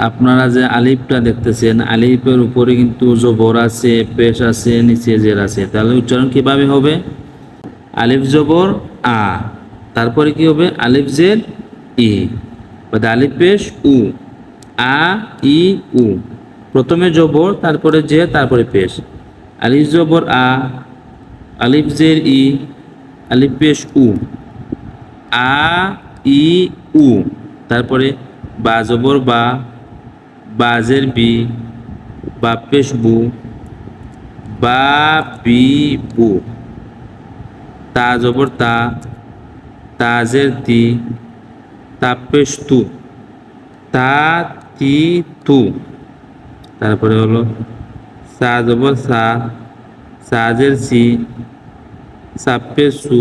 আপনারা যে আলিফটা দেখতেছেন, আলিফের উপরে কিন্তু জবর আছে, পেশ আছে, নিচে জের আছে। তাহলে উচ্চারণ কিভাবে হবে? আলিফ জবর আ, তারপরে কি হবে? আলিফ জের ই, আলিফ পেশ উ, আ ই উ। প্রথমে জবর, তারপরে জে, তারপরে পেশ। আলিফ জবর আ, আলিফ জের ই, আলিফ পেশ উ, আ ই উ। তারপরে বা জবর বা, বাজের বি, বা পেশ বু, বা বি বু। তা জবর তা, তাজের তি, তা পেশ তু, তা তি তু। তারপরে হলো সা জবর সা, সাজের সি, সাপে সু,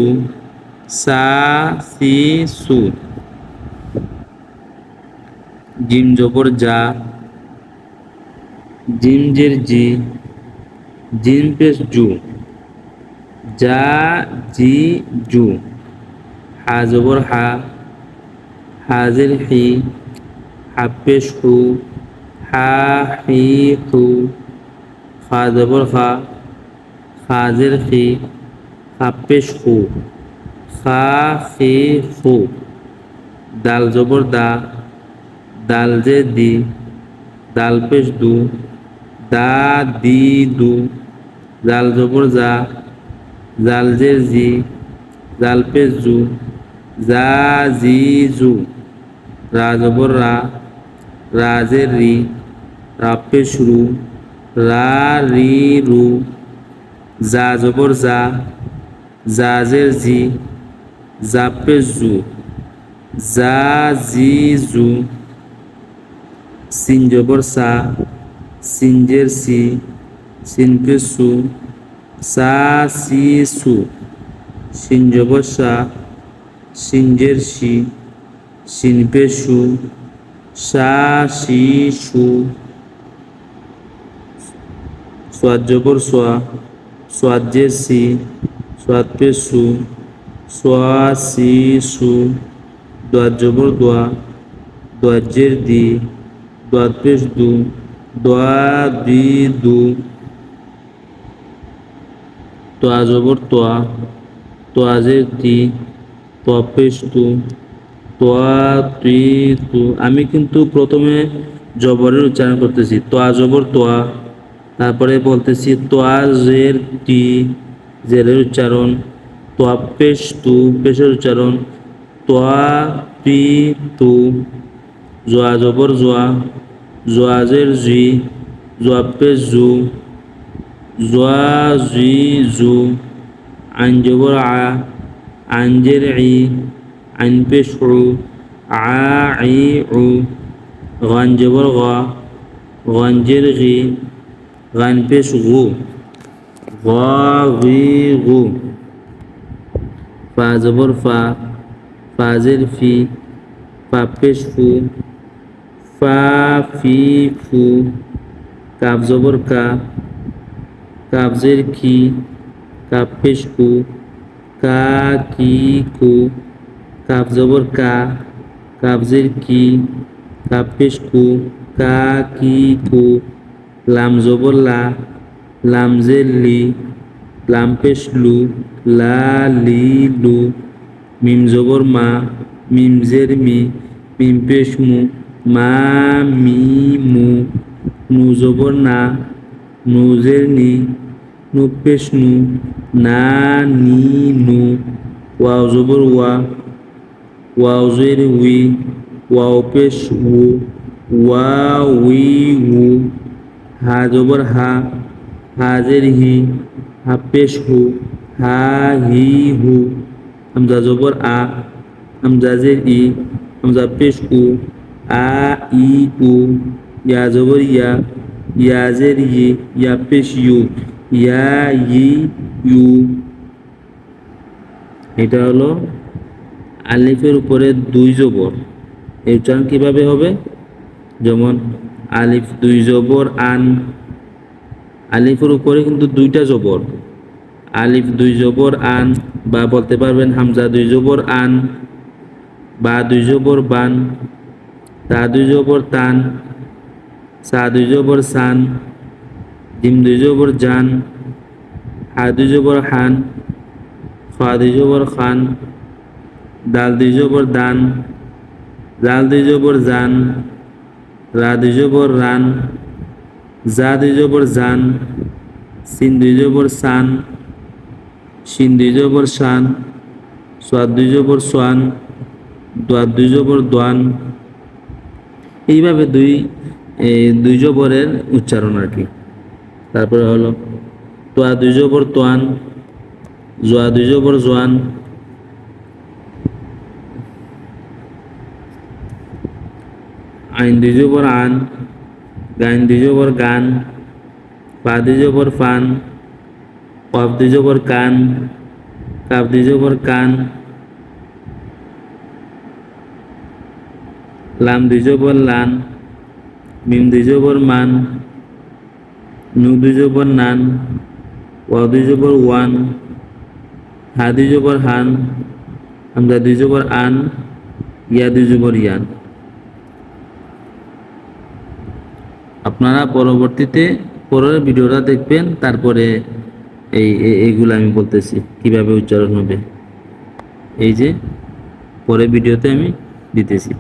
সা সি সু। জিম জবর যা, জিম জের জি, জিম পেশ জু, যা জি জু। হা জবর হা, হাজের হি, হাপেশ হু, হা হি হু। খা জবর খা, খাজের খি, হাপেশ হু, খা খি হু। দাল জবর দা, দাল জে দি, দাল পেশ দু, দা দি দু। জাল জবর যা, জাল জের জি, জাল পেশ জু, যা জি জু। রা জবর রা, রাজের রি, রা পেশ রু, রা রি রু। জা জবর যা, জাজের জি, জা পেশ জু, যা জি জু। সিন জবর সা, সিনজের সি, সিন পেশ সু, সা সি সু। সিন জবর সা, সিনজের সি, সিন পেশ সু, সা সি সু। সোয়াদ জবর সোয়া, সোয়াজের সি, সোয়াদ পেশ সু, সোয়া সি সু। দোয়াত জবর দোয়া, দোয়াজের দি, দোয়াত পেশ দু, দোয়া দি দু। তোয়া জবর তোয়া, তোয়াজের তি, তোয়া পেশ তু, তোয়া তি তু। আমি কিন্তু প্রথমে জবরের উচ্চারণ করতেছি, তোয়া জবর তোয়া, তারপরে বলতেছি তোয়া জের তি, জেরের উচ্চারণ, তোয়া পেশ তু, পেশের উচ্চারণ, তোয়া তি তু। জোয়া জবর জোয়া, জোয়াজের জি, জোয়া পেশ জু, জোয়া জি জু। আইন জবর আ, আইনজের ই, আইন পেশ উ, আ ই উ। গান জবর গা, গানজের গি, গান পেশ গু, গা গি গু। ফা জবর ফা, ফাজের ফি, ফা পেশ ফু, ফা ফি ফু। কাফ জবর কা, কাফজের কি, কাপ পেশ কু, কা কি কু। কাফ জবর কা, কাফজের কি, কাপ পেশ কু, কা কি কু। লাম জবর লা, লামজের লি, লাম পেশ লু, লা লি লু। মিম জবর মা, মিমজের মি, মিম পেশ মু, মা মি মু। নু জবর না, নুজের নি, নু পেশ নু, না নি নু। ওয়াও জবর ওয়া, ওয়াওজের উই, ওয়াও পেশ উ, ওয়া উই উ। হা জবর হা, হাজের হি, হা পেশ হু, হা হি হু। হামজা জবর আ, হামজাজের ই, হামজা পেশ উ, আ ই উ। ইয়া জবর ইয়া, ইয়াজের ই, ইয়া পেশ ইউ, ইয়া ই ইউ। এটা হলো আলিফের উপরে দুই জবর। এই উচ্চারণ কিভাবে হবে? যেমন আলিফ দুই জবর আন, আলিফের উপরে কিন্তু দুইটা জবর, আলিফ দুই জবর আন, বা বলতে পারবেন হামজা দুই জবর আন, বা দুই জবর বান, তা দুই জবর তান, সা দুই জবর সান, জিম দুই জবর জান, হা দুই জবর হান, খা দুই জবর খান, দাল দুই জবর দান, জাল দুই জবর জান, রা দুই জবর রান, জা দুই জবর জান, সিন দুই জবর সান, শিন দুই জবর শান, সোয়াদ দুই জবর সোয়ান, দোয়াদ দুই জবর দোয়ান। এইভাবে দুই জবরের উচ্চারণ আর কি। তারপরে হলো তোয়া দুই জবর তোয়ান, জোয়া দুই জবর জোয়ান, আইন দুই জবর আন, গাইন দুই জবর গান, পা দুই জবর ফান, কফ দুই জবর কান, কাপ দুই জবর কান, লাম দুই জবর লান, মিম দুই জবর মান, নু দুই জবর নান, ওয়া দুই জবর ওয়ান, হা দুই জবর হান, হামজা দুই জবর আন, ইয়া দুই জবর ইয়ান। আপনারা পরবর্তীতে পরের ভিডিওটা দেখবেন, তারপরে এইগুলো আমি বলতেছি কিভাবে উচ্চারণ হবে। এই যে পরের ভিডিওতে আমি দিতেছি।